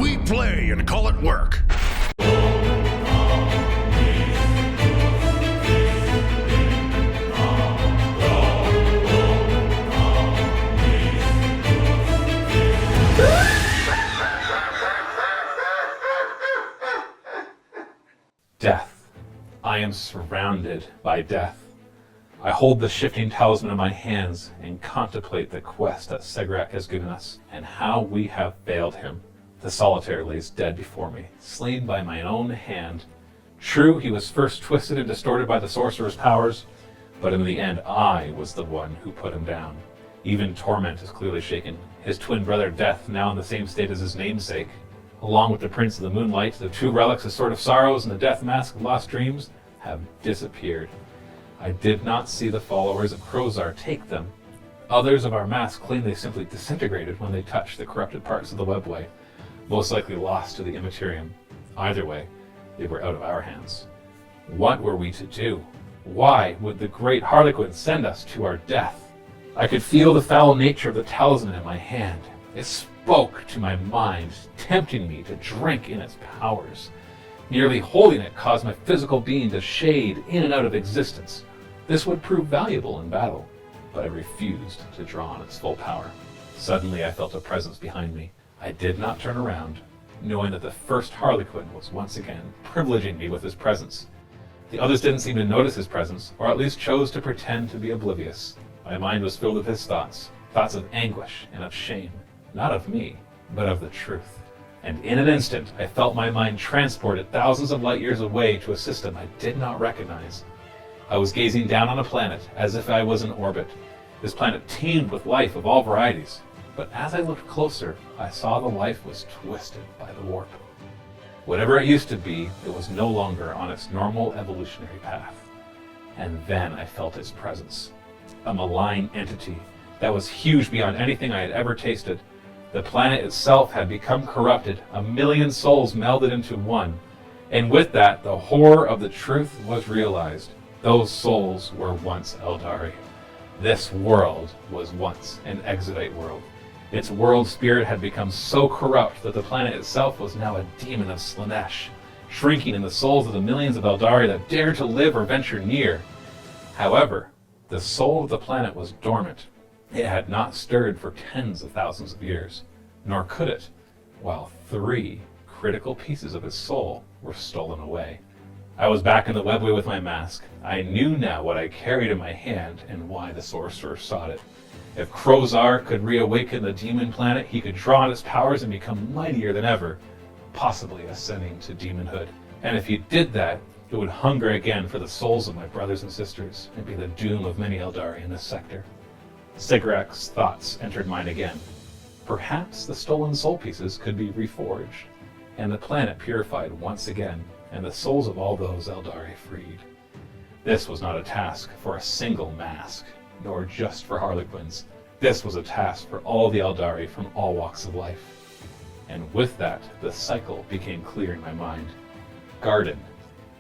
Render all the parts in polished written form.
We play and call it work. Death. I am surrounded by death. I hold the shifting talisman in my hands and contemplate the quest that Segrak has given us and how we have failed him. The solitaire lays dead before me, slain by my own hand. True, he was first twisted and distorted by the sorcerer's powers, but in the end I was the one who put him down. Even Torment is clearly shaken, his twin brother Death now in the same state as his namesake. Along with the Prince of the Moonlight, the two relics, the Sword of Sorrows and the Death Mask of Lost Dreams, have disappeared. I did not see the followers of Crozar take them. Others of our mask claim they simply disintegrated when they touched the corrupted parts of the webway, most likely lost to the Immaterium. Either way, they were out of our hands. What were we to do? Why would the great Harlequin send us to our death? I could feel the foul nature of the talisman in my hand. It spoke to my mind, tempting me to drink in its powers. Nearly holding it caused my physical being to shade in and out of existence. This would prove valuable in battle, but I refused to draw on its full power. Suddenly I felt a presence behind me. I did not turn around, knowing that the first Harlequin was once again privileging me with his presence. The others didn't seem to notice his presence, or at least chose to pretend to be oblivious. My mind was filled with his thoughts of anguish and of shame. Not of me, but of the truth. And in an instant, I felt my mind transported thousands of light years away to a system I did not recognize. I was gazing down on a planet as if I was in orbit. This planet teemed with life of all varieties. But as I looked closer, I saw the life was twisted by the warp. Whatever it used to be, it was no longer on its normal evolutionary path. And then I felt its presence. A malign entity that was huge beyond anything I had ever tasted. The planet itself had become corrupted, 1,000,000 souls melded into one. And with that, the horror of the truth was realized. Those souls were once Aeldari. This world was once an Exodite world. Its world spirit had become so corrupt that the planet itself was now a demon of Slaanesh, shrinking in the souls of the millions of Aeldari that dared to live or venture near. However, the soul of the planet was dormant. It had not stirred for tens of thousands of years, nor could it, while 3 critical pieces of its soul were stolen away. I was back in the webway with my mask. I knew now what I carried in my hand and why the sorcerer sought it. If Crozar could reawaken the demon planet, he could draw on its powers and become mightier than ever, possibly ascending to demonhood. And if he did that, it would hunger again for the souls of my brothers and sisters and be the doom of many Aeldari in this sector. Segrak's thoughts entered mine again. Perhaps the stolen soul pieces could be reforged, and the planet purified once again, and the souls of all those Aeldari freed. This was not a task for a single mask, nor just for Harlequins. This was a task for all the Aeldari from all walks of life. And with that, the cycle became clear in my mind. Garden,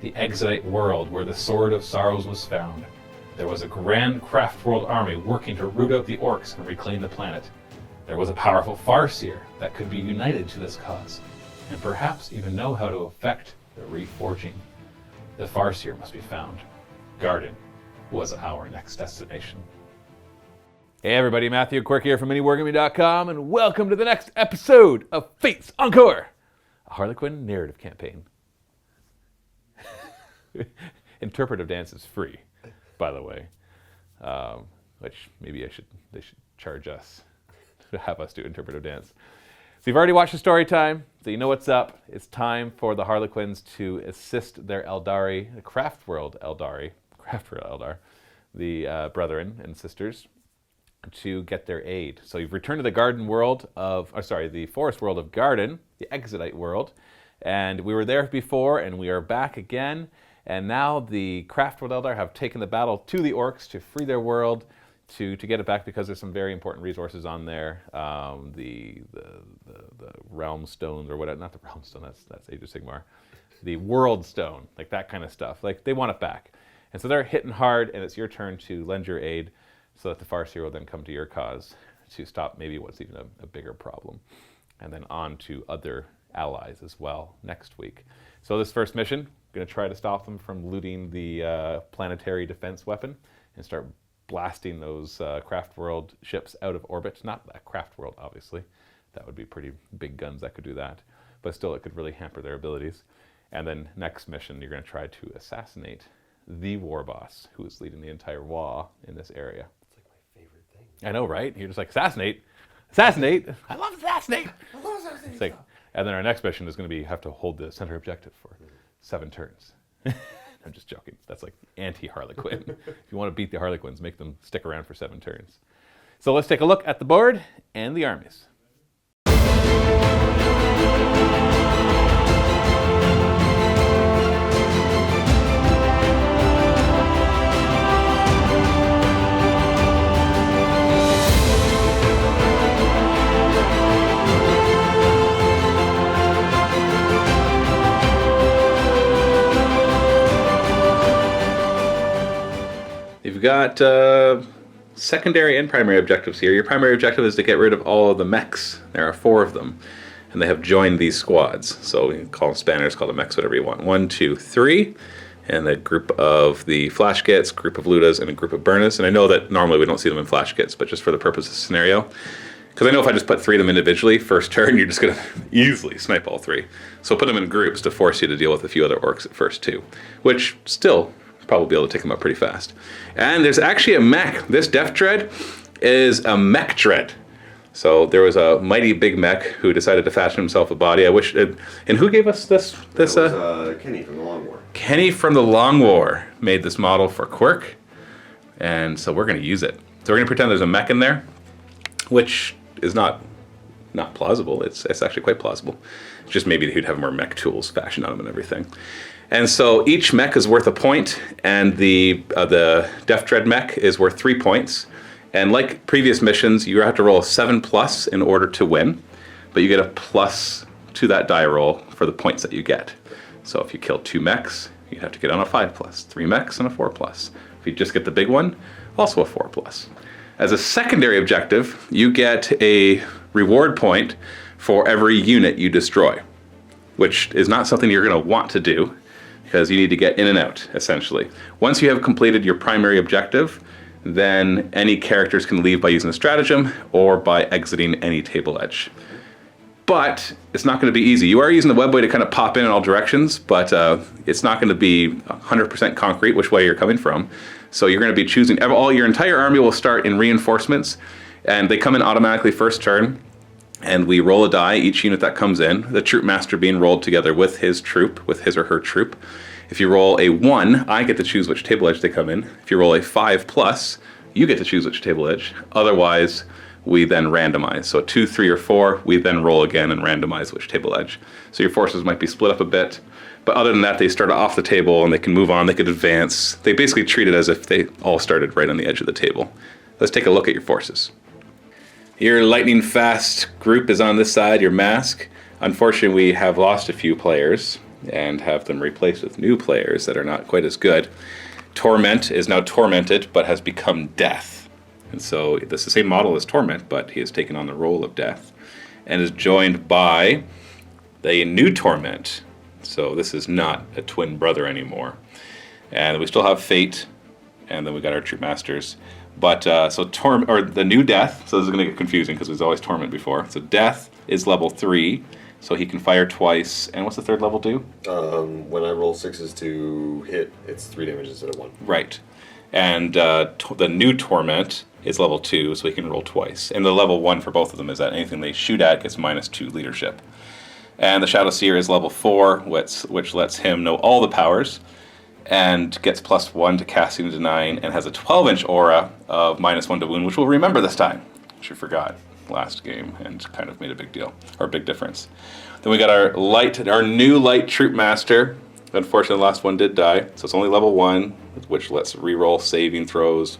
the Exodite world where the Sword of Sorrows was found. There was a grand craft world army working to root out the orcs and reclaim the planet. There was a powerful Farseer that could be united to this cause, and perhaps even know how to effect the reforging. The Farseer must be found. Garden was our next destination. Hey everybody, Matthew Quirk here from MiniWarGaming.com, and welcome to the next episode of Fates Encore, a Harlequin narrative campaign. Interpretive dance is free, by the way, which maybe they should charge us to have us do interpretive dance. So you've already watched the story time, so you know what's up. It's time for the Harlequins to assist their Aeldari, the Craft World Eldar, the brethren and sisters, to get their aid. So you've returned to the the forest world of Garden, the Exodite world, and we were there before, and we are back again. And now the Craft World Eldar have taken the battle to the orcs to free their world, to get it back because there's some very important resources on there. The Realm Stones or whatever, not the Realm Stone, that's Age of Sigmar. The World Stone, like that kind of stuff. Like they want it back. And so they're hitting hard, and it's your turn to lend your aid so that the Farseer will then come to your cause to stop maybe what's even a bigger problem. And then on to other allies as well next week. So this first mission, going to try to stop them from looting the planetary defense weapon and start blasting those craft world ships out of orbit. Not that craft world, obviously. That would be pretty big guns that could do that. But still, it could really hamper their abilities. And then next mission, you're going to try to assassinate the war boss, who is leading the entire WA in this area. It's like my favorite thing. I know, right? You're just like, assassinate! Assassinate! I love assassinate! I love assassination. It's like, and then our next mission is going to be have to hold the center objective for 7 turns. I'm just joking. That's like anti-Harlequin. If you want to beat the Harlequins, make them stick around for 7 turns. So let's take a look at the board and the armies. You've got secondary and primary objectives here. Your primary objective is to get rid of all of the mechs. There are 4 of them, and they have joined these squads. So you can call them spanners, call them mechs, whatever you want. 1, 2, 3, and a group of the flash kits, group of ludas, and a group of burners. And I know that normally we don't see them in flash kits, but just for the purpose of the scenario, because I know if I just put 3 of them individually, first turn, you're just going to easily snipe all 3. So put them in groups to force you to deal with a few other orcs at first too, which still probably be able to take them out pretty fast. And there's actually a mech. This Death Dread is a mech dread. So there was a mighty big mech who decided to fashion himself a body. I wish, and who gave us this? That was Kenny from the Long War. Kenny from the Long War made this model for Quirk, and so we're going to use it. So we're going to pretend there's a mech in there, which is not plausible. It's actually quite plausible. It's just maybe he'd have more mech tools fashioned on him and everything. And so each mech is worth a point, and the Death Dread mech is worth 3 points. And like previous missions, you have to roll a 7+ in order to win, but you get a plus to that die roll for the points that you get. So if you kill 2 mechs, you have to get on a 5+, 3 mechs and a 4+. If you just get the big one, also a 4+. As a secondary objective, you get a reward point for every unit you destroy, which is not something you're going to want to do, because you need to get in and out, essentially. Once you have completed your primary objective, then any characters can leave by using a stratagem or by exiting any table edge. But it's not going to be easy. You are using the webway to kind of pop in all directions, but it's not going to be 100% concrete which way you're coming from. So you're going to be choosing, your entire army will start in reinforcements, and they come in automatically first turn. And we roll a die, each unit that comes in, the troop master being rolled together with his troop, with his or her troop. If you roll a 1, I get to choose which table edge they come in. If you roll a 5+, you get to choose which table edge. Otherwise, we then randomize. So 2, 3, or 4, we then roll again and randomize which table edge. So your forces might be split up a bit. But other than that, they start off the table and they can move on, they could advance. They basically treat it as if they all started right on the edge of the table. Let's take a look at your forces. Your lightning fast group is on this side, your Masque. Unfortunately, we have lost a few players and have them replaced with new players that are not quite as good. Torment is now Tormented, but has become Death. And so it's the same model as Torment, but he has taken on the role of Death and is joined by the new Torment. So this is not a twin brother anymore. And we still have Fate, and then we got our Troop Masters. But the new Death, so this is going to get confusing because there's always Torment before. So Death is level 3, so he can fire twice. And what's the 3rd level do? When I roll 6s to hit, it's 3 damage instead of 1. Right. And the new Torment is level 2, so he can roll twice. And the level 1 for both of them is that anything they shoot at gets -2 leadership. And the Shadow Seer is level 4, which lets him know all the powers, and gets +1 to casting and denying, and has a 12-inch aura of -1 to wound, which we'll remember this time, which we forgot last game and kind of made a big deal, or a big difference. Then we got our new light troop master. Unfortunately, the last one did die, so it's only level 1, which lets re-roll saving throws,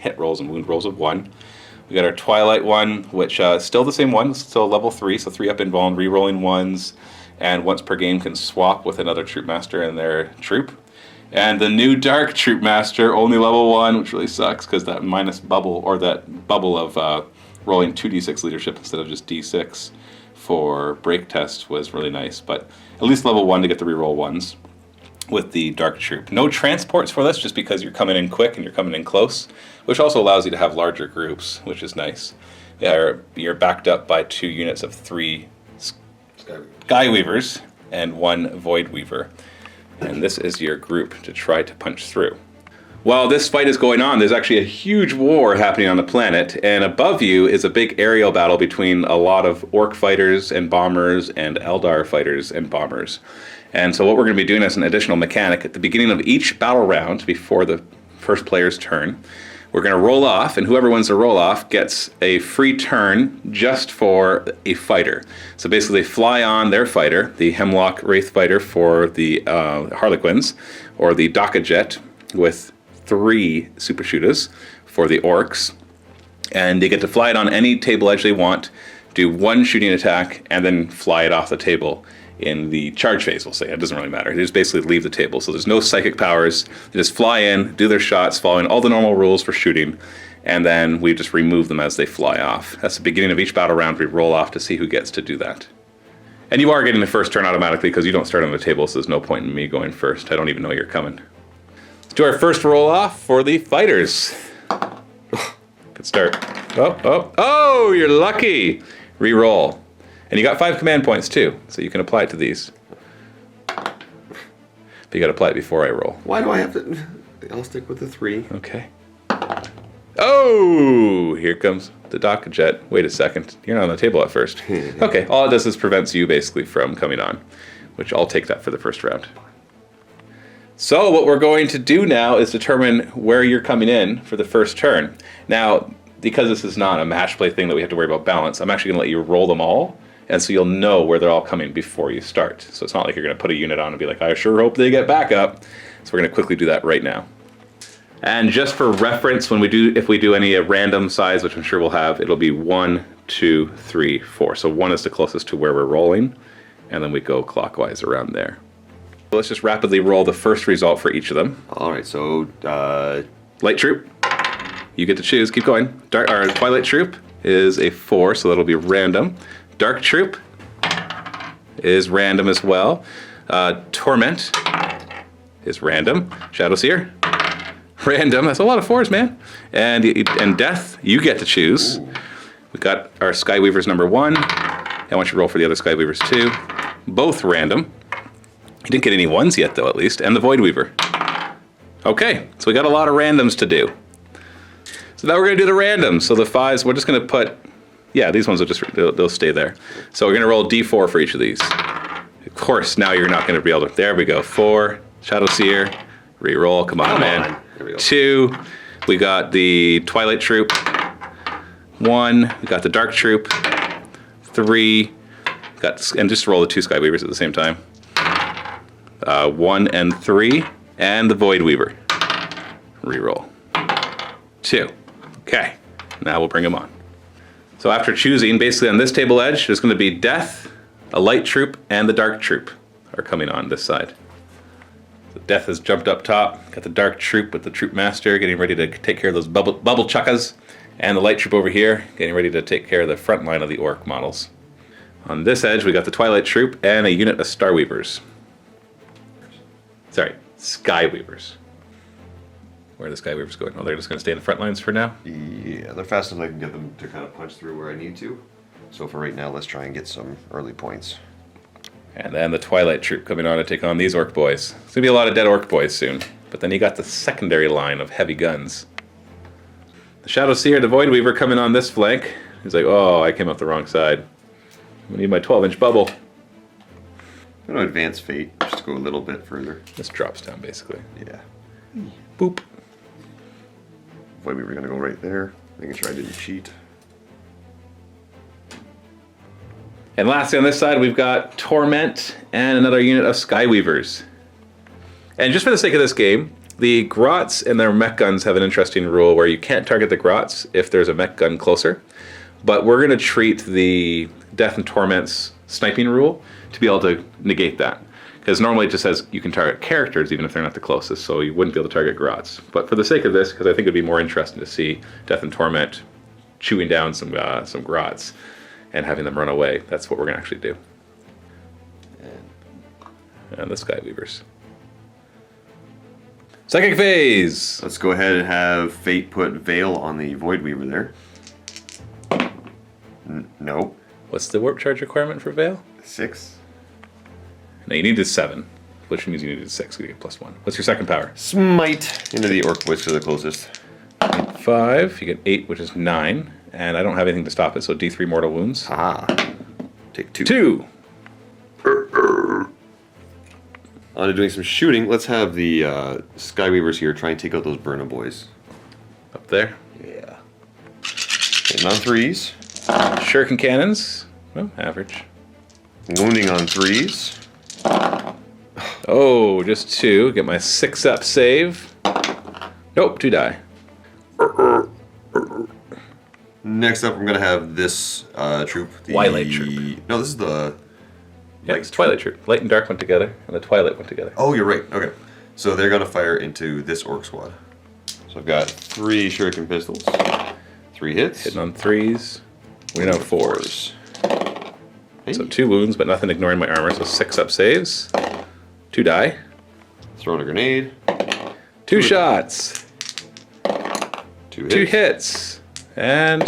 hit rolls, and wound rolls of 1. We got our Twilight one, which is still the same one, still level 3, so 3 up invuln, re-rolling 1s, and once per game can swap with another troop master in their troop. And the new Dark Troop Master, only level 1, which really sucks because that bubble of rolling 2d6 leadership instead of just d6, for break test was really nice, but at least level 1 to get the reroll 1s with the Dark Troop. No transports for this, just because you're coming in quick and you're coming in close, which also allows you to have larger groups, which is nice. You're backed up by 2 units of 3 Skyweavers and 1 Void Weaver. And this is your group to try to punch through. While this fight is going on, there's actually a huge war happening on the planet, and above you is a big aerial battle between a lot of Orc fighters and bombers and Eldar fighters and bombers. And so what we're going to be doing as an additional mechanic, at the beginning of each battle round, before the first player's turn, we're going to roll off, and whoever wins the roll off gets a free turn just for a fighter. So basically they fly on their fighter, the Hemlock Wraith fighter for the Harlequins, or the Daka Jet with 3 super shooters for the Orcs, and they get to fly it on any table edge they want, do 1 shooting attack, and then fly it off the table in the charge phase, we'll say. It doesn't really matter. They just basically leave the table. So there's no psychic powers. They just fly in, do their shots, following all the normal rules for shooting, and then we just remove them as they fly off. That's the beginning of each battle round. We roll off to see who gets to do that. And you are getting the first turn automatically because you don't start on the table, so there's no point in me going first. I don't even know you're coming. Let's do our first roll off for the fighters. Good start. Oh, you're lucky. Reroll. And you got 5 command points too, so you can apply it to these. But you gotta apply it before I roll. Why do I have to? I'll stick with the 3. Okay. Oh, here comes the Daka Jet. Wait a second, you're not on the table at first. Okay, all it does is prevents you basically from coming on, which I'll take that for the first round. So what we're going to do now is determine where you're coming in for the first turn. Now, because this is not a match play thing that we have to worry about balance, I'm actually gonna let you roll them all, and so you'll know where they're all coming before you start. So it's not like you're going to put a unit on and be like, I sure hope they get back up. So we're going to quickly do that right now. And just for reference, if we do any random size, which I'm sure we'll have, it'll be 1, 2, 3, 4. So 1 is the closest to where we're rolling, and then we go clockwise around there. So let's just rapidly roll the first result for each of them. All right, so Light Troop, you get to choose. Keep going. Twilight Troop is a 4, so that'll be random. Dark Troop is random as well. Torment is random. Shadowseer, random. That's a lot of 4s, man. And Death, you get to choose. Ooh. We got our Skyweavers number 1. I want you to roll for the other Skyweavers too. Both random. You didn't get any 1s yet though, at least. And the Void Weaver. Okay, so we got a lot of randoms to do. So now we're gonna do the randoms. So the 5s, we're just gonna put, yeah, these ones will they'll stay there. So we're gonna roll D4 for each of these. Of course, now you're not gonna be able to, there we go. 4, Shadowseer, reroll, come on, man. 2, we got the Twilight Troop. 1, we got the Dark Troop. 3, and just roll the 2 Skyweavers at the same time. 1 and 3, and the Void Weaver. Reroll. 2. Okay, now we'll bring them on. So after choosing, basically on this table edge, there's going to be Death, a Light Troop, and the Dark Troop are coming on this side. So Death has jumped up top, got the Dark Troop with the Troop Master getting ready to take care of those bubble chuckas, and the Light Troop over here getting ready to take care of the front line of the Orc models. On this edge, we got the Twilight Troop and a unit of Starweavers. Sorry, Skyweavers. Where are the Skyweavers going? Oh, they're just going to stay in the front lines for now? Yeah, they're fast enough I can get them to kind of punch through where I need to. So for right now, let's try and get some early points. And then the Twilight Troop coming on to take on these Orc boys. There's going to be a lot of dead Orc boys soon. But then you got the secondary line of heavy guns. The Shadowseer, the Void Weaver coming on this flank. He's like, oh, I came up the wrong side. I need my 12-inch bubble. I'm going to advance Fate, just to go a little bit further. This drops down, basically. Yeah. Boop. Void Weaver going to go right there. Making sure I didn't cheat. And lastly on this side, we've got Torment and another unit of Skyweavers. And just for the sake of this game, the Grots and their mech guns have an interesting rule where you can't target the Grots if there's a mech gun closer. But we're going to treat the Death and Torment's sniping rule to be able to negate that. Because normally it just says you can target characters even if they're not the closest, so you wouldn't be able to target Grots. But for the sake of this, because I think it would be more interesting to see Death and Torment chewing down some Grots, and having them run away. That's what we're going to actually do. And the Skyweavers. Second phase! Let's go ahead and have Fate put Veil on the Void Weaver there. Nope. What's the warp charge requirement for Veil? 6. No, you needed 7, which means you needed 6. You get +1. What's your second power? Smite into the Orc Voice to the closest. 5. You get 8, which is 9. And I don't have anything to stop it, so D3 mortal wounds. Ah. Take 2. 2. On to doing some shooting. Let's have the Skyweavers here try and take out those Burna boys. Up there. Yeah. Hitting on 3s. Shuriken cannons. Well, average. Wounding on 3s. Oh, just 2. Get my 6-up save. Nope, 2 die. Next up, I'm going to have this troop. The Twilight troop. No, this is the... Yeah, it's Twilight troop. Light and dark went together, and the Twilight went together. Oh, you're right. Okay. So they're going to fire into this Orc squad. So I've got 3 Shuriken pistols. 3 hits. Hitting on 3s. We know 4s. Hey. So 2 wounds, but nothing ignoring my armor, so 6-up saves. 2 die. Throwing a grenade. 2 shots. 2 hits. 2 hits. And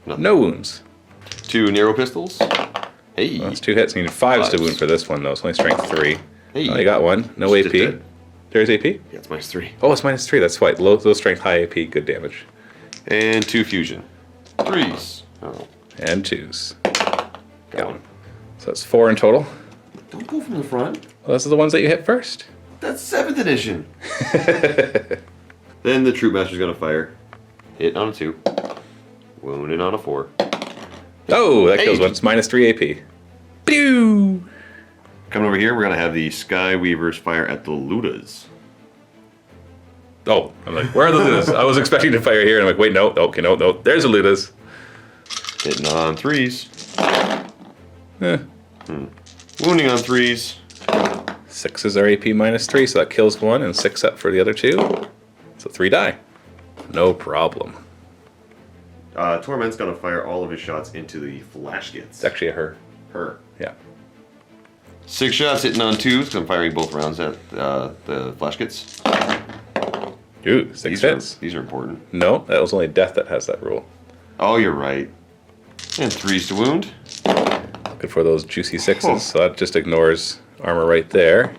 Nothing. no wounds. 2 Nero pistols. Hey. Well, that's 2 hits. You need 5s to 5s. wound for this one, though. It's only strength 3. Hey. Oh, you got 1. No Just AP. dead. There's AP? Yeah, it's -3. Oh, it's -3. That's why. Low strength, high AP, good damage. And 2 fusion. 3s. Oh. And 2s. Got one. So that's 4 in total. Don't go from the front. Well, those are the ones that you hit first. That's 7th edition. Then the Troop Master's going to fire. Hit on a 2. Wounded on a 4. Oh, that kills Hey. one. It's -3 AP. Pew! Coming over here, we're going to have the Skyweavers fire at the Ludas. Oh, I'm like, where are the Ludas? I was expecting to fire here, and I'm like, wait, no, okay, no, there's the Ludas. Hitting on 3s. Eh. Wounding on 3s. 6s are AP -3, so that kills 1, and 6 up for the other 2. So 3 die. No problem. Torment's going to fire all of his shots into the Flashgits. It's actually a her. Her. Yeah. 6 shots hitting on 2s, because I'm firing both rounds at the Flashgits. Ooh, 6 hits. These are important. No, that was only death that has that rule. Oh, you're right. And 3s to wound. Good for those juicy 6s, so that just ignores armor right there.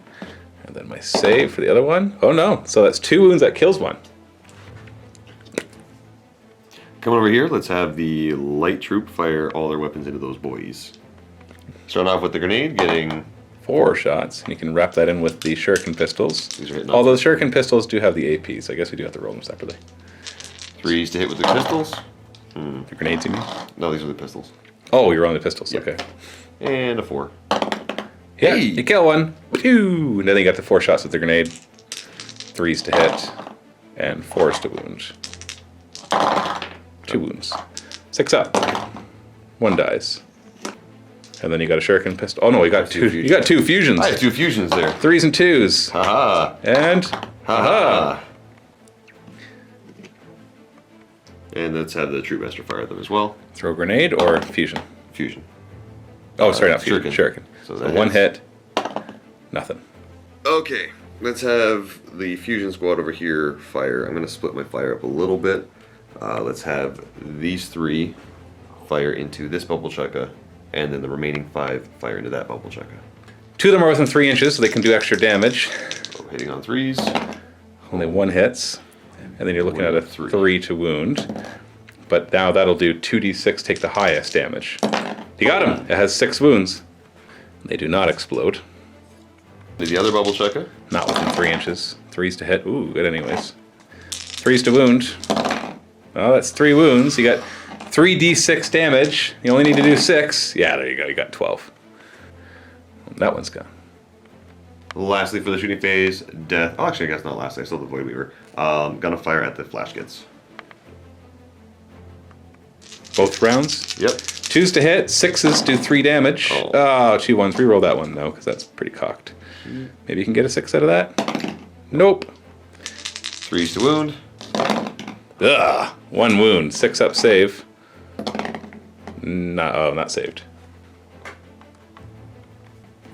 And then my save for the other one. Oh no, so that's 2 wounds, that kills 1. Coming over here, let's have the light troop fire all their weapons into those boys. Starting off with the grenade, getting 4 shots, and you can wrap that in with the Shuriken pistols. These are hitting Although the Shuriken pistols do have the AP, so I guess we do have to roll them separately. 3s to hit with the pistols. The grenades, you mean? No, these are the pistols. Oh, you're on the pistols, Yeah. okay. And a 4. Yeah, Hey! you kill 1. Phew! And then you got the 4 shots with the grenade. 3s to hit, and 4s to wound. 2 wounds. 6 up. 1 dies. And then you got a Shuriken pistol. Oh no, you got 2. You got 2 fusions. I have 2 fusions there. 3s and 2s. Haha. And Haha. And let's have the Troop Master fire them as well. throw grenade or fusion. Fusion. Oh, sorry, not fusion. Shuriken. So So that 1 hits. hit. Nothing. Okay, let's have the fusion squad over here fire. I'm going to split my fire up a little bit. Let's have these 3 fire into this bubble chukka, and then the remaining 5 fire into that bubble chukka. 2 of them are within 3 inches, so they can do extra damage. So hitting on 3s. Only 1 hits. And then you're looking at a 3. 3 to wound. But now that'll do 2d6, take the highest damage. You got him! It has 6 wounds. They do not explode. The other bubble chukka. Not within 3 inches. 3s to hit. Ooh, good anyways. 3s to wound. Oh, that's 3 wounds. You got 3d6 damage. You only need to do 6. Yeah, there you go. You got 12. That one's gone. Lastly, for the shooting phase, death. Oh, actually, I guess not lastly. I still have the Void Weaver. Gonna fire at the Flashgits. Both rounds? Yep. 2s to hit. 6s do 3 damage. Oh. Oh, 2 1s. Reroll that one, though, because that's pretty cocked. Maybe you can get a 6 out of that? Nope. 3s to wound. Ugh. 1 wound. 6 up save. Not saved.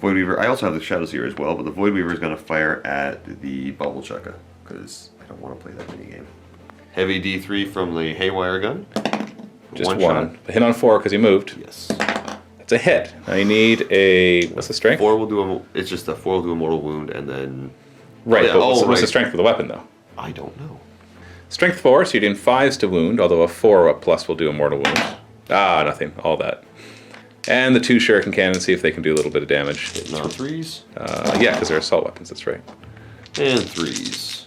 Void Weaver. I also have the Shadows here as well, but the Void Weaver is going to fire at the Bubble Chukka because I don't want to play that mini game. Heavy D3 from the Haywire gun. Just one. Shot. A hit on 4 because he moved. Yes. That's a hit. Now you need a... What's the strength? 4 will do it's just a 4 will do a mortal wound, and then... Right, yeah, but what's the strength of the weapon, though? I don't know. Strength 4, so you're doing 5s to wound, although a 4 plus will do a mortal wound. Ah, nothing. All that. And the 2 shuriken cannons, see if they can do a little bit of damage. Hitting on 3s. Yeah, because they're assault weapons, that's right. And 3s.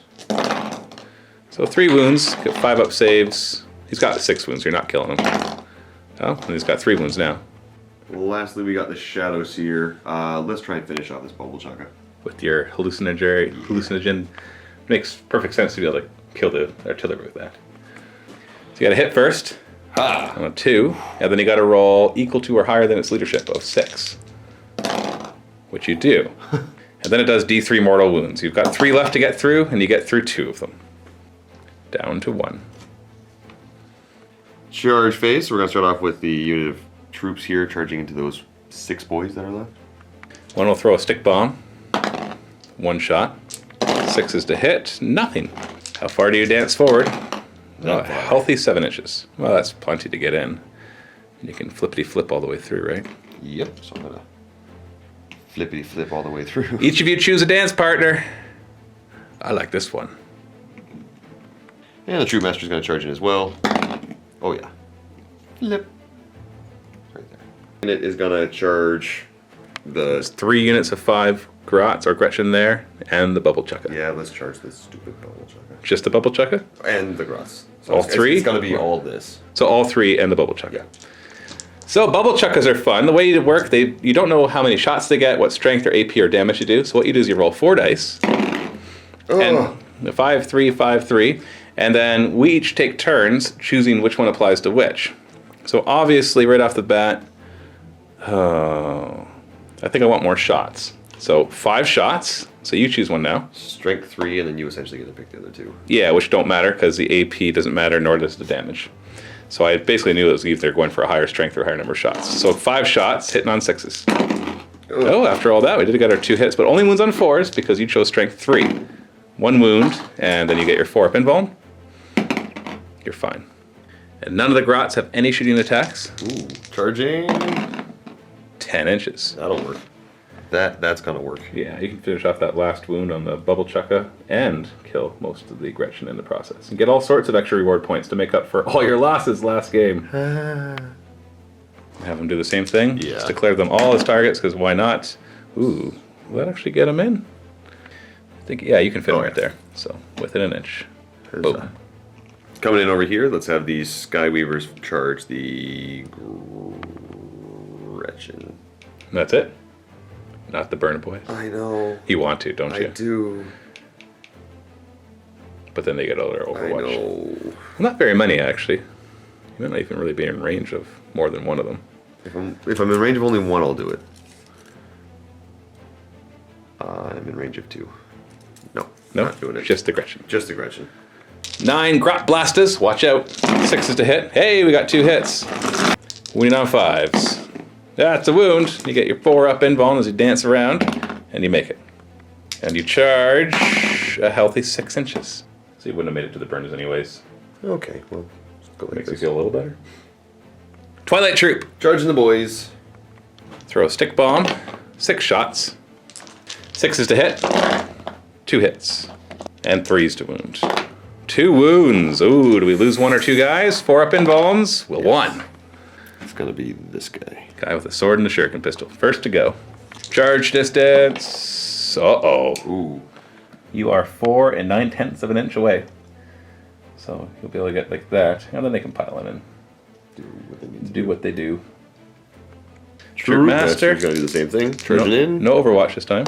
So 3 wounds, get 5 up saves. He's got 6 wounds, you're not killing him. Oh, and he's got 3 wounds now. Lastly, we got the Shadow Seer. Let's try and finish off this Bubble Chukka. With your hallucinogen, makes perfect sense to be able to kill the artillery with that. So you got to hit first. On a 2, and then you got to roll equal to or higher than its leadership of 6, which you do. And then it does D3 mortal wounds. You've got 3 left to get through, and you get through 2 of them. Down to 1. Charge phase. We're going to start off with the unit of troops here charging into those 6 boys that are left. 1 will throw a stick bomb. 1 shot. 6 is to hit. Nothing. How far do you dance forward? Oh, a healthy 7 inches. Well, that's plenty to get in. And you can flippity flip all the way through, right? Yep. So I'm going to flippity flip all the way through. Each of you choose a dance partner. I like this one. And the Troop Master's going to charge in as well. Oh, yeah. Flip. Right there. And it is going to charge There's the... 3 units of 5 Grats or Gretchen there, and the Bubble Chukka. Yeah, let's charge this stupid Bubble Chukka. Just the Bubble Chukka? And the Grats. So All it's 3? It's going to be all this. So all 3 and the Bubble Chukka. Yeah. So Bubble Chukkas are fun. The way they work, you don't know how many shots they get, what strength or AP or damage you do. So what you do is you roll 4 dice. And 5, 3, 5, 3. And then we each take turns choosing which one applies to which. So obviously, right off the bat, I think I want more shots. So 5 shots. So you choose one now. Strength 3, and then you essentially get to pick the other 2. Yeah, which don't matter because the AP doesn't matter, nor does the damage. So I basically knew it was either going for a higher strength or a higher number of shots. So 5 shots, hitting on 6s. Oh, after all that, we did get our 2 hits, but only wounds on 4s because you chose strength 3. 1 wound, and then you get your 4 up invuln. You're fine. And none of the Grots have any shooting attacks. Ooh, charging. 10 inches. That'll work. That's gonna work. Yeah, you can finish off that last wound on the Bubble Chukka and kill most of the Gretchen in the process. And get all sorts of extra reward points to make up for all your losses last game. Have them do the same thing. Yeah. Just declare them all as targets, because why not? Ooh, will that actually get them in? I think, yeah, you can fit them right there. So, within an inch. Boom. Coming in over here, let's have these Skyweavers charge the Gretchen. That's it? Not the Burn Boys? I know. You want to, don't you? I do. But then they get other Overwatch. I know. Not very many, actually. You might not even really be in range of more than one of them. If I'm in range of only 1, I'll do it. I'm in range of 2. No, not doing it. Just the Gretchen. Just the Gretchen. 9 Grot Blasters. Watch out. 6s to hit. Hey, we got 2 hits. Winning on 5s. That's a wound. You get your 4 up invuln as you dance around, and you make it. And you charge a healthy 6 inches. So you wouldn't have made it to the burners anyways. Okay, well, let's go like Makes this. you feel a little better. Twilight Troop. Charging the boys. Throw a stick bomb. 6 shots. 6s to hit. 2 hits. And 3s to wound. 2 wounds. Ooh, do we lose 1 or 2 guys? 4 up invulns. We'll 1. It's gonna be this guy. Guy with a sword and a shuriken pistol. First to go. Charge distance. Uh-oh. Ooh. You are 4 9/10 of an inch away. So you'll be able to get like that. And then they can pile in and do what they do. Troop Master. He's gonna do the same thing. Charging in. No Overwatch this time.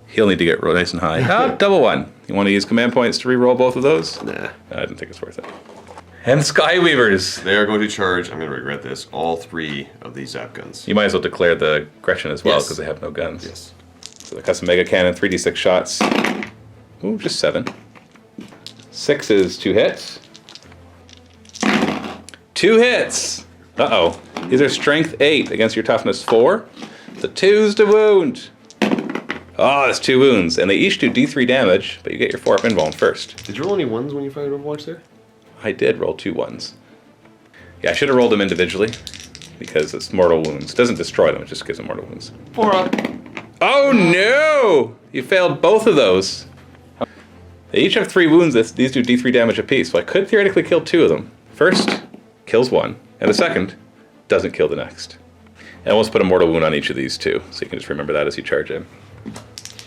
He'll need to get nice and high. Double 1. You want to use command points to re-roll both of those? Nah. I didn't think it's worth it. And Skyweavers. They are going to charge, I'm gonna regret this, all 3 of these zap guns. You might as well declare the Gretchen as well, Yes. because they have no guns. Yes. So the custom mega cannon, 3d6 shots. Ooh, just 7. 6s, 2 hits. 2 hits! Uh-oh. These are strength 8 against your toughness 4. The 2s to wound. Oh, that's 2 wounds. And they each do D3 damage, but you get your 4-up invuln first. Did you roll any 1s when you fired Overwatch there? I did roll 2 1s. Yeah, I should have rolled them individually, because it's mortal wounds. It doesn't destroy them, it just gives them mortal wounds. 4-up. Oh no! You failed both of those. They each have 3 wounds. These do D3 damage apiece, so I could theoretically kill 2 of them. First, kills 1, and the second doesn't kill the next. And we'll just put a mortal wound on each of these too, so you can just remember that as you charge in.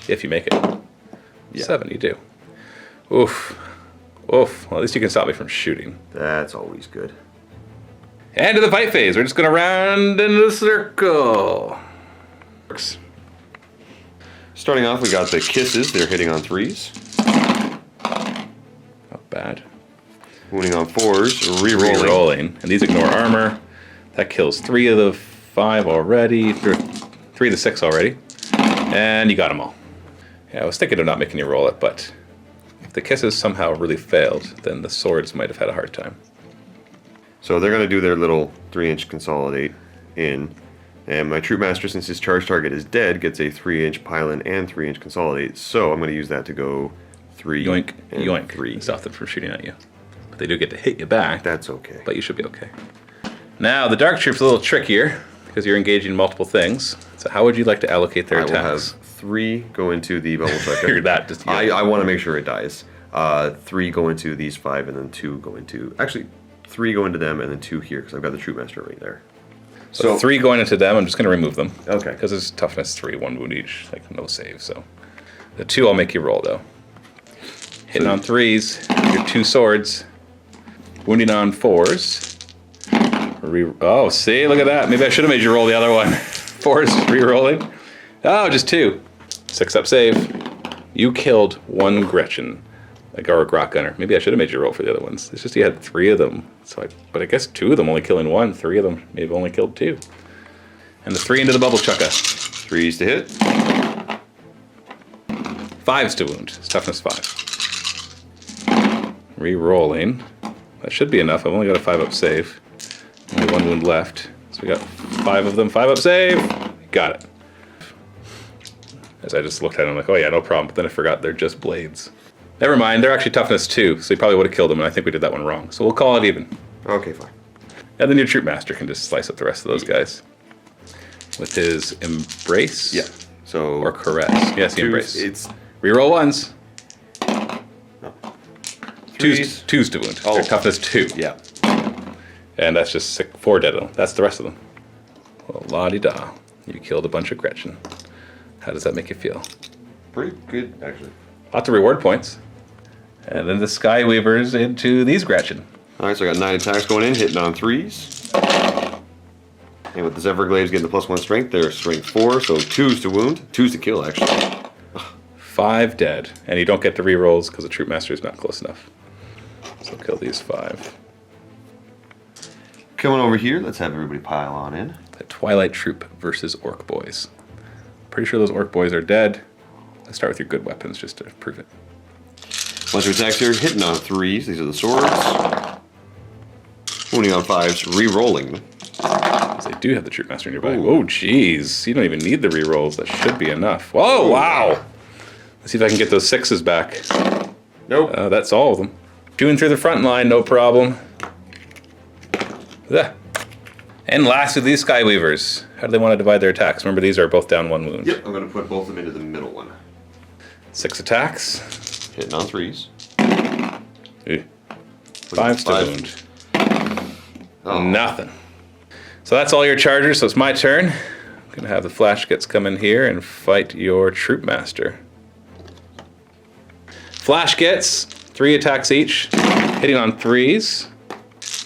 If you make it. Yeah. 7, you do. Oof. Oof. Well, at least you can stop me from shooting. That's always good. And to the fight phase. We're just going to round into the circle. Works. Starting off, we got the kisses. They're hitting on 3s. Not bad. Wounding on 4s. Re-rolling. Re-rolling. And these ignore armor. That kills 3 of the 5 already. 3 of the 6 already. And you got them all. Yeah, I was thinking of not making you roll it, but if the kisses somehow really failed, then the swords might have had a hard time. So they're going to do their little 3-inch consolidate in. And my Troop Master, since his charge target is dead, gets a 3-inch pile-in and 3-inch consolidate. So I'm going to use that to go 3 Yoink, and yoink. 3. Stop them from shooting at you. But they do get to hit you back. That's okay. But you should be okay. Now, the Dark Troop's a little trickier, because you're engaging multiple things. So how would you like to allocate their I will attacks? have 3 go into the bubble chucker. You're that just, yeah. I want to make sure it dies. 3 go into these 5, and then 2 go into... Actually, 3 go into them, and then 2 here, because I've got the Troop Master right there. So 3 going into them, I'm just going to remove them. Okay. Because it's toughness 3, 1 wound each, like no save, so. The 2 I'll make you roll, though. Hitting on 3s, your 2 swords. Wounding on 4s. Oh, see, look at that. Maybe I should have made you roll the other one. 4s, re-rolling. Oh, just 2. 6-up save. You killed 1 Gretchen. Like, or a Grot Gunner. Maybe I should have made you roll for the other ones. It's just you had 3 of them. But I guess 2 of them only killing 1. 3 of them maybe only killed 2. And the 3 into the bubble chucka. 3s to hit. 5s to wound. It's toughness 5. Re-rolling. That should be enough. I've only got a 5-up save. Only 1 wound left. So we got 5 of them. 5-up save. Got it. As I just looked at them, like, oh yeah, no problem. But then I forgot they're just blades. Never mind, they're actually toughness 2, so you probably would have killed them, and I think we did that one wrong. So we'll call it even. Okay, fine. And then your Troop Master can just slice up the rest of those guys. With his Embrace? Yeah. So Or Caress. Yes, the Embrace. It's... Reroll 1s. No. 2s to wound. Oh. They're toughness 2. Yeah. And that's just 4 dead of them. That's the rest of them. Well, la-di-da. You killed a bunch of Gretchen. How does that make you feel? Pretty good, actually. Lots of reward points. And then the Skyweavers into these Gretchen. Alright, so I got 9 attacks going in, hitting on 3s. And with the Everglades getting the +1 strength, they're strength 4, so 2s to wound. 2s to kill, actually. 5 dead. And you don't get the rerolls because the Troop Master is not close enough. So kill these 5. Coming over here, let's have everybody pile on in. The Twilight Troop versus Orc Boys. Pretty sure those Orc Boys are dead. Let's start with your good weapons just to prove it. Bunch of attacks here, hitting on 3s. These are the swords. Wounding on 5s, re-rolling. They do have the Troop Master nearby. Oh, jeez. You don't even need the rerolls. That should be enough. Whoa, wow. Let's see if I can get those 6s back. Nope. That's all of them. Chewing through the front line, no problem. Ugh. And last of these Skyweavers. How do they want to divide their attacks? Remember, these are both down 1 wound. Yep, I'm going to put both of them into the middle one. 6 attacks. Hitting on 3s. 5s to wound. Oh. Nothing. So that's all your chargers, so it's my turn. I'm going to have the Flashgets come in here and fight your Troop Master. Flashgets, 3 attacks each, hitting on 3s,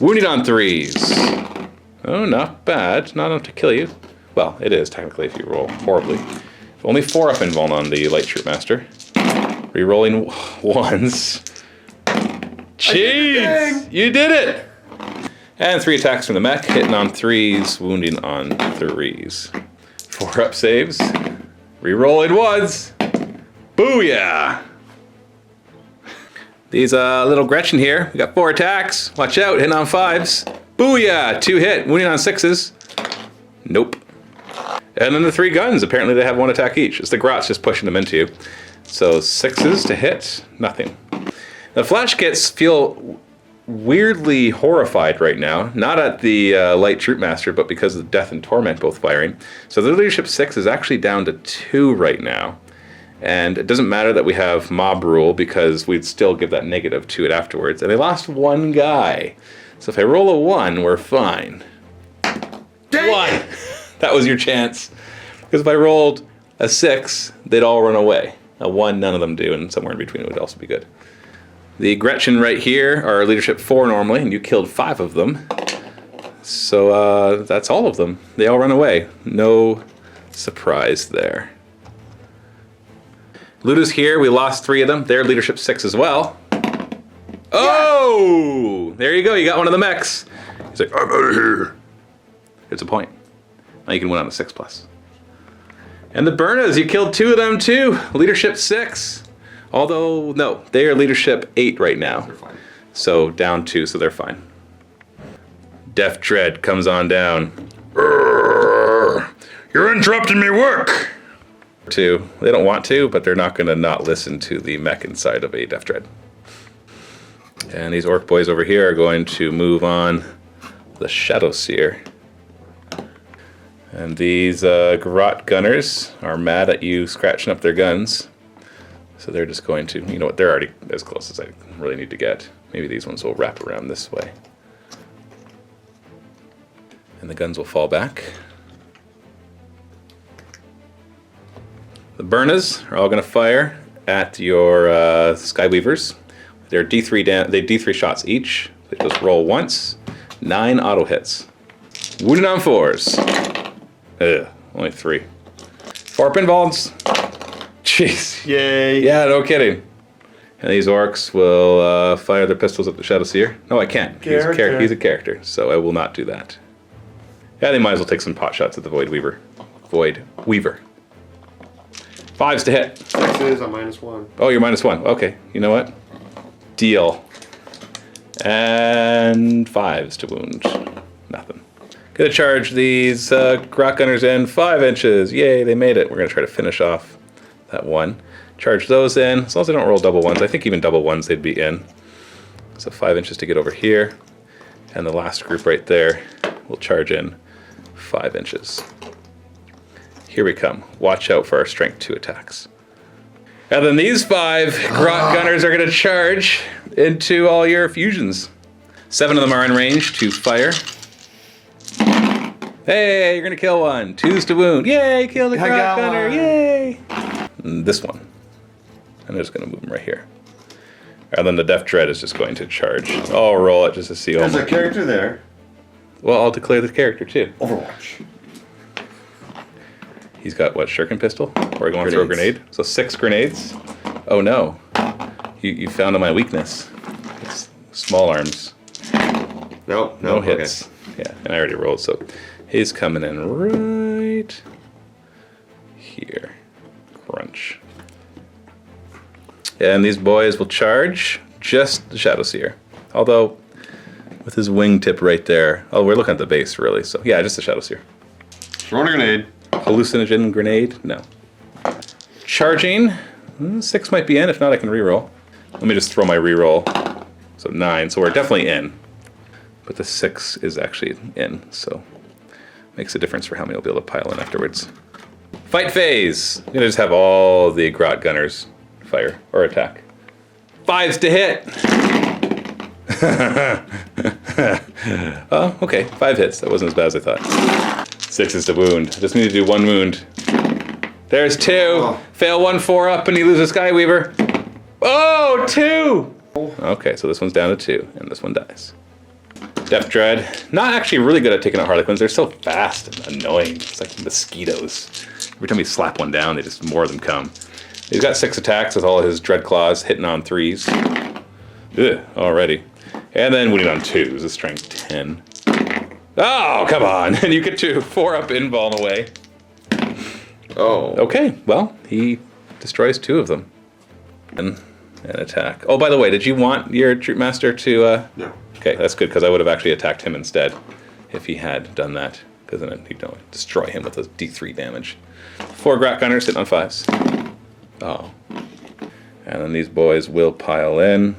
wounding on 3s. Oh, not bad. Not enough to kill you. Well, it is technically if you roll horribly. Only 4-up invuln on the Light Troop Master. Rerolling 1s. Jeez! You did it! And 3 attacks from the mech, hitting on 3s, wounding on 3s. 4-up saves. Rerolling 1s. Booyah! These little Gretchen here, we got 4 attacks. Watch out, hitting on 5s. Booyah! 2 hit, wounding on 6s. Nope. And then the 3 guns, apparently they have 1 attack each. It's the Grots just pushing them into you. So 6s to hit, nothing. The Flash Kits feel weirdly horrified right now. Not at the Light Troopmaster, but because of Death and Torment both firing. So their leadership 6 is actually down to 2 right now. And it doesn't matter that we have mob rule because we'd still give that negative to it afterwards. And they lost 1 guy. So if I roll a 1, we're fine. Dang 1! it. That was your chance. Because if I rolled a 6, they'd all run away. A 1, none of them do, and somewhere in between would also be good. The Gretchen right here are leadership 4 normally, and you killed 5 of them. So that's all of them. They all run away. No surprise there. Luda's here. We lost 3 of them. They're leadership 6 as well. Oh! There you go. You got one of the mechs. He's like, I'm out of here. It's a point. Now you can win on a 6+. And the Burnas, you killed 2 of them too. Leadership 6. Although, no, they are leadership 8 right now. They're fine. So down 2, so they're fine. Death Dread comes on down. You're interrupting me work. 2. They don't want to, but they're not going to not listen to the mech inside of a Death Dread. And these Orc boys over here are going to move on the Shadow Seer. And these Garrote Gunners are mad at you scratching up their guns. So they're just going to, you know what, they're already as close as I really need to get. Maybe these ones will wrap around this way. And the guns will fall back. The Burnas are all going to fire at your Skyweavers. They're D3 they D3 shots each. They just roll once. 9 auto hits. Wounded on 4s. Ugh, only 3. 4 pinballs. Jeez. Yay. Yeah, no kidding. And these orcs will fire their pistols at the Shadow Seer. No, I can't. He's a character, so I will not do that. Yeah, they might as well take some pot shots at the Void Weaver. Void Weaver. 5s to hit. 6s, I'm -1. Oh, you're -1. Okay, you know what? Deal. And 5s to wound. Nothing. Gonna charge these Grot Gunners in 5 inches. Yay, they made it. We're gonna try to finish off that 1. Charge those in. As long as they don't roll double 1s. I think even double 1s they'd be in. So 5 inches to get over here. And the last group right there will charge in 5 inches. Here we come. Watch out for our strength 2 attacks. And then these 5 Grot Gunners are going to charge into all your fusions. 7 of them are in range to fire. Hey, you're going to kill 1. 2s to wound. Yay, kill the Grot Gunner. Yay. And this one. I'm just going to move him right here. And then the Death Dread is just going to charge. I'll roll it just to see. There's a character there. Well, I'll declare the character too. Overwatch. He's got what, shuriken pistol? Or are you going to throw a grenade? So 6 grenades. Oh no. You found my weakness. It's small arms. No hits. Okay. Yeah, and I already rolled, so he's coming in right here. Crunch. And these boys will charge just the Shadow Seer. Although, with his wingtip right there. Oh, we're looking at the base, really. So, yeah, just the Shadow Seer. Throwing a grenade. Hallucinogen grenade? No. Charging. 6 might be in. If not, I can reroll. Let me just throw my reroll. So 9. So we're definitely in. But the 6 is actually in. So makes a difference for how many will be able to pile in afterwards. Fight phase. I'm going to just have all the Grot Gunners fire or attack. 5s to hit. Oh, okay. 5 hits. That wasn't as bad as I thought. 6s to wound. I just need to do 1 wound. There's 2. Oh. Fail 1 4 up and you lose a Skyweaver. Oh, 2! Okay, so this one's down to 2, and this one dies. Death Dread. Not actually really good at taking out Harlequins. They're so fast and annoying. It's like mosquitoes. Every time you slap one down, more of them come. He's got 6 attacks with all his Dread Claws hitting on 3s. Ugh, already. And then winning on 2s, a strength 10. Oh, come on. And you get to 4 up invuln away. Oh. Okay, well, he destroys 2 of them. And an attack. Oh, by the way, did you want your Troopmaster to... No. Okay, that's good, because I would have actually attacked him instead if he had done that. because then you don't destroy him with a D3 damage. 4 Grat Gunners sitting on 5s. Oh. And then these boys will pile in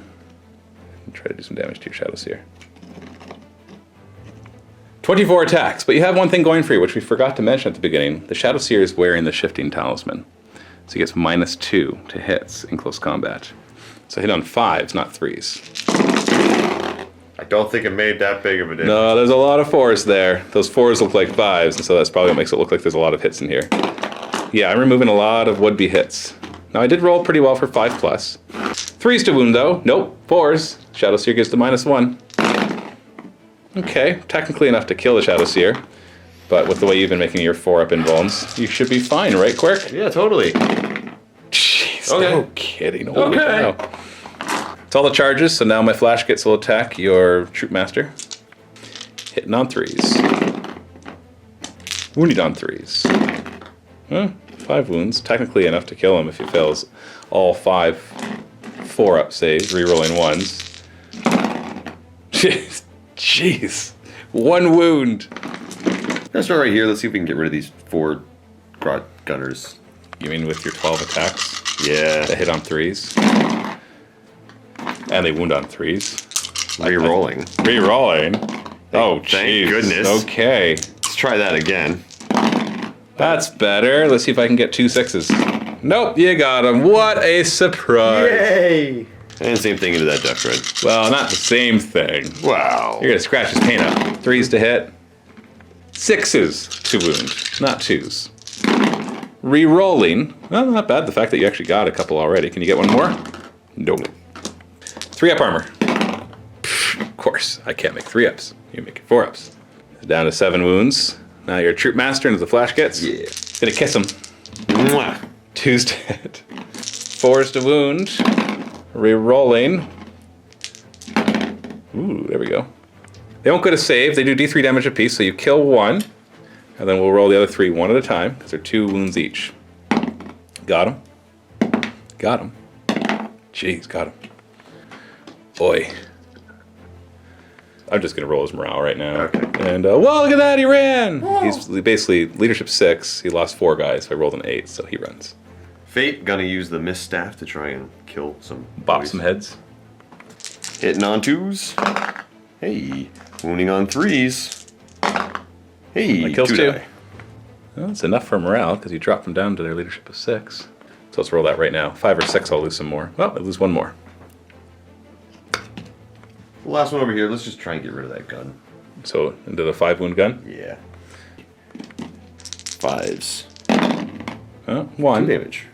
and try to do some damage to your Shadow Seer. 24 attacks, but you have one thing going for you, which we forgot to mention at the beginning. The Shadow Seer is wearing the Shifting Talisman. So he gets -2 to hits in close combat. So hit on 5s, not 3s. I don't think it made that big of a difference. No, there's a lot of 4s there. Those 4s look like 5s, and so that's probably what makes it look like there's a lot of hits in here. Yeah, I'm removing a lot of would-be hits. Now I did roll pretty well for 5+. 3s to wound though. Nope, 4s. Shadow Seer gets to -1. Okay, technically enough to kill the Shadow Seer. But with the way you've been making your 4-up invulns, you should be fine, right, Quirk? Yeah, totally. Jeez, Okay. no kidding. Holy Okay. cow. It's all the charges, so now my flash kits will attack your Troop Master. Hitting on 3s. Wounded on 3s. Huh, 5 wounds. Technically enough to kill him if he fails all 5 4-up saves, rerolling 1s. Jeez. 1 wound. Let's start right here. Let's see if we can get rid of these 4 Grot Gunners. You mean with your 12 attacks? Yeah. That hit on 3s. And they wound on 3s. Rerolling. Rerolling? Oh, Thank jeez. goodness. Okay. Let's try that again. That's better. Let's see if I can get 2 6s. Nope, you got him. What a surprise. Yay! And same thing into that Death Dread. Well, not the same thing. Wow. You're going to scratch his paint up. 3s to hit. 6s to wound, not 2s. Re-rolling. Well, not bad. The fact that you actually got a couple already. Can you get one more? Nope. 3-up armor. Pfft, of course, I can't make 3-ups. You make it 4-ups. Down to 7 wounds. Now you're a Troop Master into the flash kits. Yeah. Gonna kiss him. Mwah. 2s to hit. 4s to wound. Re-rolling. Ooh, there we go. They won't go to save. They do D3 damage apiece, so you kill 1. And then we'll roll the other 3 one at a time, because they're 2 wounds each. Got him. Got him. Jeez, got him. Boy. I'm just going to roll his morale right now. Okay. And, well, look at that, he ran! He's basically leadership 6. He lost 4 guys, so I rolled an 8, so he runs. Fate gonna use the Mist Staff to try and kill some Bop boys. some heads. Hitting on 2s. Hey. Wounding on 3s. Hey, That kills 2 2. die. Well, it's enough for morale, because you drop them down to their leadership of 6. So let's roll that right now. 5 or 6, I'll lose some more. Well, I'll lose 1 more. The last one over here, let's just try and get rid of that gun. So, into the 5 wound gun. Yeah. 5s. 1. 2 damage.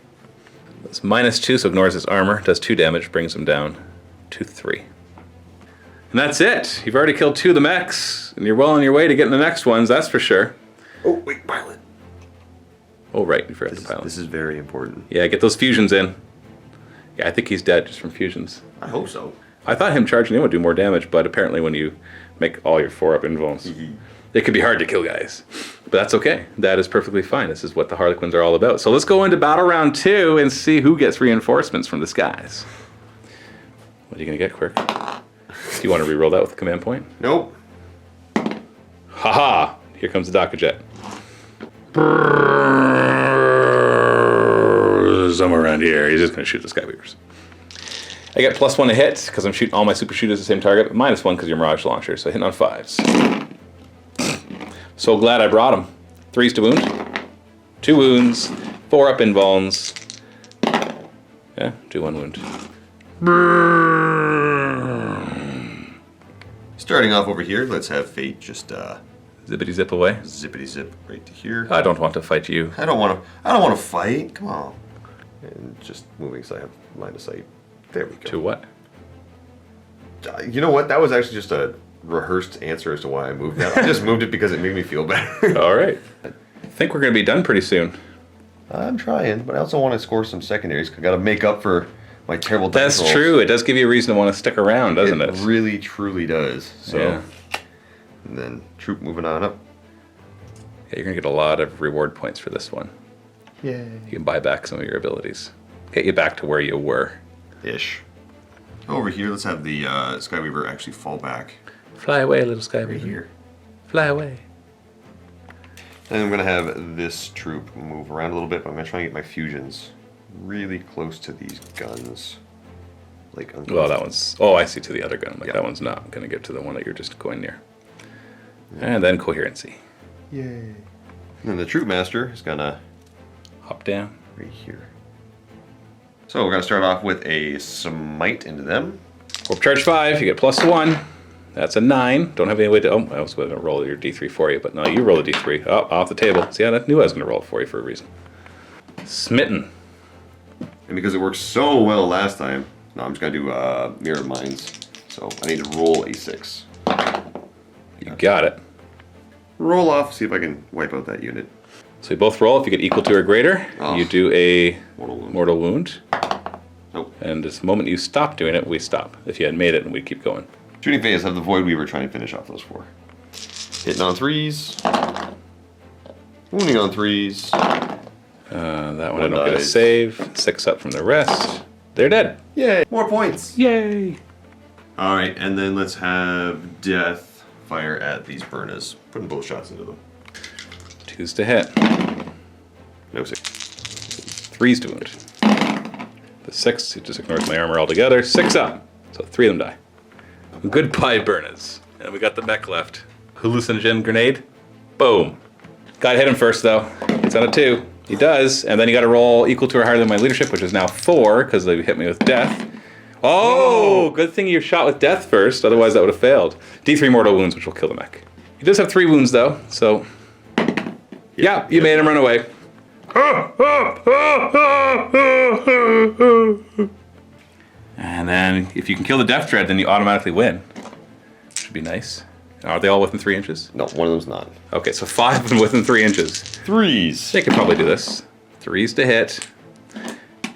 It's -2, so ignores his armor. Does 2 damage, brings him down to 3. And that's it. You've already killed 2 of the mechs, and you're well on your way to getting the next ones, that's for sure. Oh, wait, pilot. Oh, right, you forgot This, the pilot. this is very important. Yeah, get those fusions in. Yeah, I think he's dead just from fusions. I hope so. I thought him charging in would do more damage, but apparently when you make all your 4-up invulns, it could be hard to kill guys. But that's okay. That is perfectly fine. This is what the Harlequins are all about. So let's go into battle round 2 and see who gets reinforcements from the skies. What are you going to get, Quirk? Do you want to re-roll that with the command point? Nope. Haha! Here comes the Dakajet. Somewhere around here. He's just going to shoot the Skyweavers. I get +1 to hit, because I'm shooting all my super shooters at the same target. -1 because your Mirage Launcher, so hitting on 5s. So glad I brought him. 3s to wound. 2 wounds. 4-up invulns. Yeah, do 1 wound. Starting off over here, let's have Fate just Zippity zip away. zippity zip right to here. I don't want to fight you. I don't want to fight. Come on. And just moving so I have line of sight. There we go. To what? You know what? That was actually just a rehearsed answer as to why I moved that. I just moved it because it made me feel better. All right. I think we're going to be done pretty soon. I'm trying, but I also want to score some secondaries. I got to make up for my terrible dice That's rolls. true. It does give you a reason to want to stick around, doesn't it? It really, truly does. So, Yeah. And then Troop moving on up. Yeah, you're going to get a lot of reward points for this one. Yay. You can buy back some of your abilities. Get you back to where you were. Ish. Over here, let's have the Skyweaver actually fall back. Fly away, little Skyweaver. Right here. Fly away. And I'm going to have this troop move around a little bit, but I'm going to try and get my fusions really close to these guns. Like Encore. Well, that one's... Oh, I see, to the other gun. Like, Yeah. that one's not going to get to the one that you're just going near. And then coherency. Yay. And then the troop master is going to... Hop down. right here. So we're going to start off with a smite into them. Warp charge 5, you get +1. That's a 9. Don't have any way to... Oh, I was going to roll your D3 for you, but no, you roll a D3. Oh, off the table. See, I knew I was going to roll it for you for a reason. Smitten. And because it worked so well last time, no, I'm just going to do Mirror Minds. So I need to roll a 6. You got it. Roll off, see if I can wipe out that unit. So you both roll. If you get equal to or greater, Oh. you do a Mortal wound. mortal wound. Nope. And this moment you stop doing it, we stop. If you had made it, and we keep going. Shooting phase of the Void Weaver trying to finish off those 4. Hitting on 3s. Wounding on 3s. That one I One don't get a dies. save. 6 up from the rest. They're dead. Yay! More points! Yay! Alright, and then let's have Death fire at these Burners. Putting both shots into them. 2s to hit. No 6. 3s to wound. The 6, he just ignores my armor altogether. 6 up. So 3 of them die. Goodbye, Burners. And we got the mech left. Hallucinogen grenade. Boom. Gotta hit him first, though. It's on a 2. He does. And then you gotta roll equal to or higher than my leadership, which is now 4, because they hit me with death. Oh, good thing you shot with death first, otherwise that would have failed. D3 mortal wounds, which will kill the mech. He does have 3 wounds, though, so... Yeah, you made him run away. And then, if you can kill the Death Dread, then you automatically win. Should be nice. Are they all within 3 inches? No, one of them's not. Okay, so 5 of them within 3 inches. 3s. They could probably do this. 3s to hit.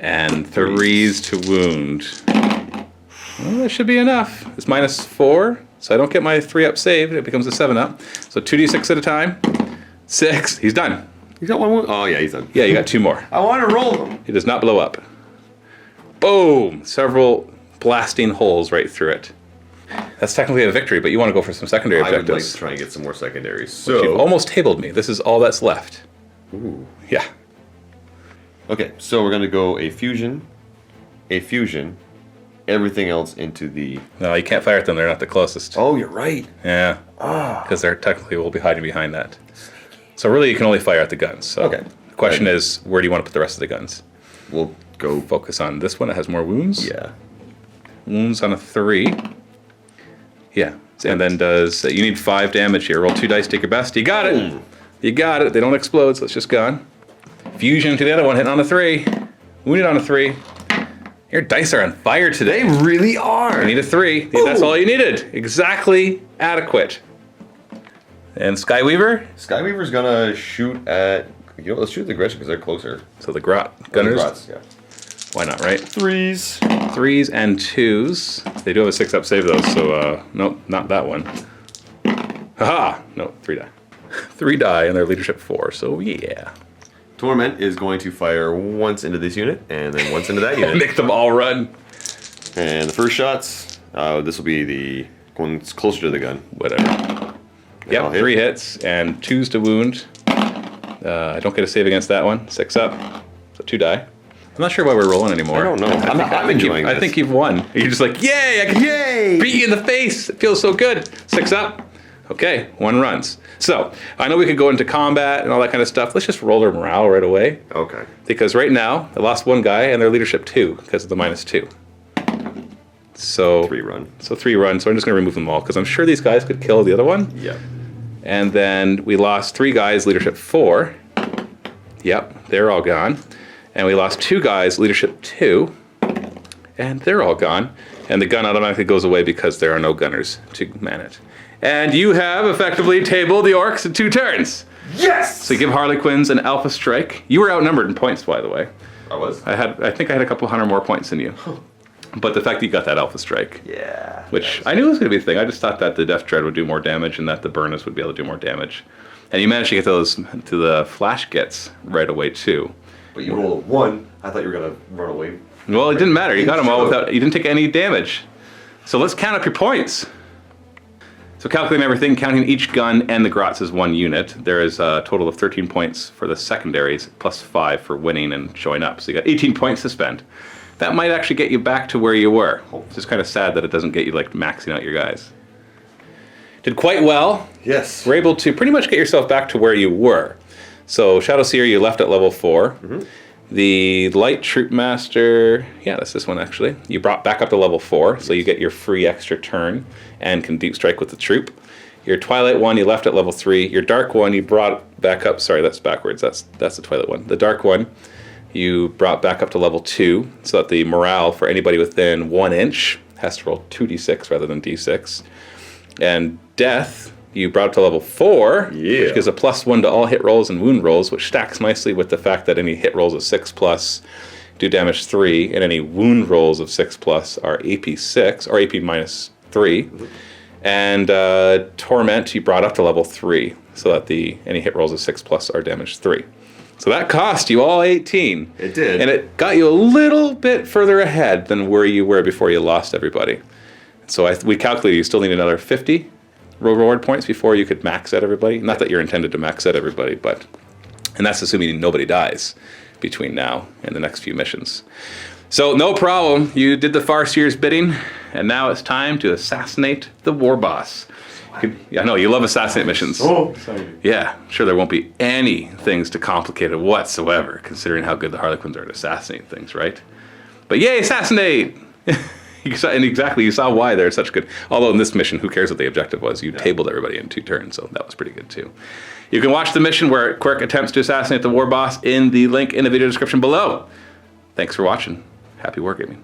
And 3s to wound. Well, that should be enough. It's -4, so I don't get my 3-up save. It becomes a 7-up. So 2d6 at a time. 6. He's done. He's got 1 wound. Oh, yeah, he's done. Yeah, you got 2 more. I want to roll them. He does not blow up. Boom! Several blasting holes right through it. That's technically a victory, but you want to go for some secondary I would like objectives. to try and get some more secondaries. You've So, almost tabled me. This is all that's left. ooh. Yeah. Okay, so we're going to go a fusion, everything else into the... No, you can't fire at them. They're not the closest. Oh, you're right. Yeah. Because they're technically will be hiding behind that. So really, you can only fire at the guns. So Okay. The question is, where do you want to put the rest of the guns? We'll go... Focus on this one. It has more wounds. Yeah. Wounds on a 3. Yeah. And then does... you need 5 damage here. Roll 2 dice, take your best. You got it. You got it. They don't explode, so it's just gone. Fusion to the other one, hitting on a 3. Wounded on a 3. Your dice are on fire today. They really are. You need a 3. That's all you needed. Exactly adequate. And Skyweaver? Skyweaver's going to shoot at... You know, let's shoot the Gretchen because they're closer. So the Grot Gunners? Grots, yeah. Why not, right? 3s. 3s and 2s. They do have a 6-up save though, so nope, not that one. Haha! No, 3 die. 3 die and their leadership 4, so yeah. Torment is going to fire once into this unit and then once into that unit. Make them all run. And the first shots, this will be the one that's closer to the gun. Whatever. I'll Yep, hit. 3 hits and 2s to wound. I don't get a save against that one. 6 up, so 2 die. I'm not sure why we're rolling anymore. I don't know. I'm enjoying I this. think you've won. You're just like, yay! I can Yay! beat you in the face. It feels so good. 6 up. Okay, 1 runs. So I know we could go into combat and all that kind of stuff. Let's just roll their morale right away. Okay. Because right now, I lost 1 guy and their leadership 2 because of the -2. So 3 run. So 3 runs. So I'm just going to remove them all because I'm sure these guys could kill the other one. Yeah. And then we lost 3 guys, leadership 4. Yep, they're all gone. And we lost 2 guys, leadership 2. And they're all gone. And the gun automatically goes away because there are no gunners to man it. And you have effectively tabled the orcs in 2 turns. Yes! So you give Harlequins an alpha strike. You were outnumbered in points, by the way. I was? I think I had a couple hundred more points than you. But the fact that you got that alpha strike. Yeah. Which I knew was going to be a thing. I just thought that the Death Dread would do more damage and that the Burners would be able to do more damage. And you managed to get those to the flash gets right away too. But you rolled a 1. I thought you were going to run away. Well, it didn't matter. You got them all without. You didn't take any damage. So let's count up your points. So calculating everything, counting each gun and the grots as one unit, there is a total of 13 points for the secondaries, plus 5 for winning and showing up. So you got 18 points to spend. That might actually get you back to where you were. It's just kind of sad that it doesn't get you like maxing out your guys. Did quite well. Yes. We're able to pretty much get yourself back to where you were. So Shadow Seer, you left at level 4. Mm-hmm. The Light Troop Master, yeah, that's this one actually. You brought back up to level 4, so you get your free extra turn and can deep strike with the troop. Your Twilight one, you left at level 3. Your Dark one, you brought back up. Sorry, that's backwards. That's the Twilight one. The Dark one, you brought back up to level 2, so that the morale for anybody within 1 inch has to roll 2d6 rather than d6. And Death, you brought up to level 4, which gives a +1 to all hit rolls and wound rolls, which stacks nicely with the fact that any hit rolls of 6+ do damage 3, and any wound rolls of 6+ are AP 6 or AP -3. Mm-hmm. And Torment, you brought up to level 3, so that any hit rolls of 6+ are damage 3. So that cost you all 18. It did. And it got you a little bit further ahead than where you were before you lost everybody. So we calculated you still need another 50 reward points before you could max out everybody. Not that you're intended to max out everybody, but... And that's assuming nobody dies between now and the next few missions. So no problem. You did the Farseer's bidding, and now it's time to assassinate the war boss. I know, you love assassinate missions. Oh, exciting. Yeah, sure there won't be any things to complicate it whatsoever, considering how good the Harlequins are at assassinating things, right? But yay, assassinate! And exactly, you saw why they're such good. Although in this mission, who cares what the objective was? You tabled everybody in 2 turns, so that was pretty good too. You can watch the mission where Quirk attempts to assassinate the war boss in the link in the video description below. Thanks for watching. Happy wargaming.